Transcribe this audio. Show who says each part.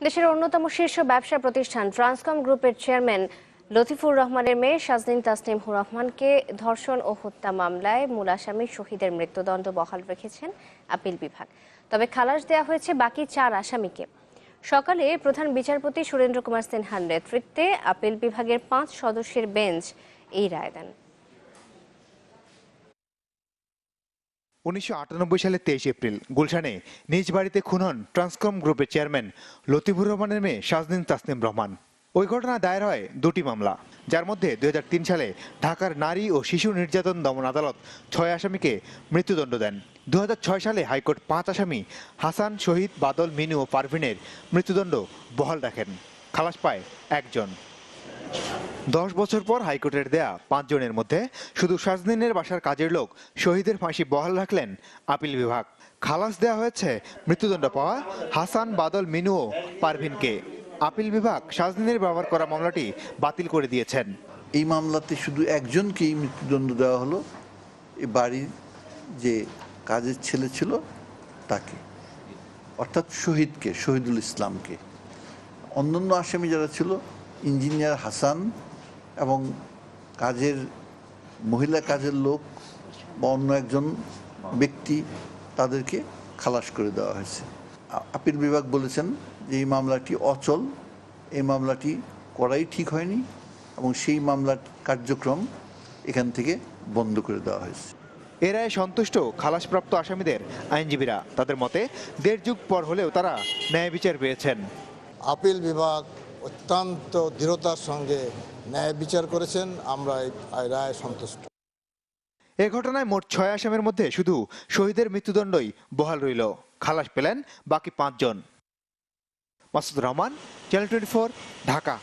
Speaker 1: দেশের অন্যতম শীর্ষ ব্যবসা প্রতিষ্ঠান ট্রান্সকম গ্রুপের চেয়ারম্যান লতিফুর রহমানের মেয়ে শাজনীন তাসনিম রহমানকে ধর্ষণ ও হত্যা মামলায় মূল আসামি শহীদের মৃত্যুদণ্ড বহাল রেখেছেন আপিল বিভাগ। তবে খালাস দেওয়া হয়েছে বাকি 4 আসামিকে। সকালে প্রধান বিচারপতি সুরেন্দ্র কুমার সিনহার নেতৃত্বে আপিল বিভাগের 5 সদস্যের বেঞ্চ এই রায় দেন।
Speaker 2: 1998 সালে 23 এপ্রিল গুলশানে নিজ বাড়িতে খুন হন ট্রান্সকম গ্রুপের চেয়ারম্যান লতিফুর রহমানের মেয়ে শাজনীন তাসনিম রহমান। ওই ঘটনা দায়ের হয় 2টি মামলা, যার মধ্যে 2003 সালে ঢাকার নারী ও শিশু নির্যাতন দমন আদালত 6 আসামিকে মৃত্যুদণ্ড দেন। 2006 সালে হাইকোর্ট 5 আসামি হাসান, শহীদ, বাদল, মিনু ও পারভিনের মৃত্যুদণ্ড বহাল রাখেন। খালাস পায় 1 জন। 10 বছর পর হাইকোর্টের দেয়া 5 জনের মধ্যে শুধু শাজনীনের বাসার কাজের লোক শহীদের ফাঁসি বহাল রাখলেন আপিল বিভাগ। খালাস দেওয়া হয়েছে মৃত্যুদণ্ড পাওয়া হাসান, বাদল, মিনু ও পারভিনকে। আপিল বিভাগ শাজনীনের ব্যবহার করা মামলাটি বাতিল করে দিয়েছেন।
Speaker 3: এই মামলাতে শুধু একজনকেই মৃত্যুদণ্ড দেওয়া হলো, এই বাড়ির যে কাজের ছেলে ছিল তাকে, অর্থাৎ শহীদুল ইসলামকে। অন্যান্য আসামি যারা ছিল ইঞ্জিনিয়ার হাসান এবং মহিলা কাজের লোক বা অন্য একজন ব্যক্তি, তাদেরকে খালাস করে দেওয়া হয়েছে। আপিল বিভাগ বলেছেন যে এই মামলাটি অচল, এই মামলাটি করাই ঠিক হয়নি এবং সেই মামলার কার্যক্রম এখান থেকে বন্ধ করে দেওয়া হয়েছে।
Speaker 2: এ রায়ে সন্তুষ্ট খালাসপ্রাপ্ত আসামিদের আইনজীবীরা। তাদের মতে 1.5 যুগ পর হলেও তারা ন্যায় বিচার পেয়েছেন।
Speaker 4: আপিল বিভাগ অত্যন্ত দৃঢ়তার সঙ্গে ন্যায় বিচার করেছেন, আমরা এই রায়ে সন্তুষ্ট।
Speaker 2: এ ঘটনায় মোট 6 আসামির মধ্যে শুধু শহীদের মৃত্যুদণ্ডই বহাল রইল। খালাস পেলেন বাকি 5 জন। মাসুদ রহমান, চ্যানেল 24, ঢাকা।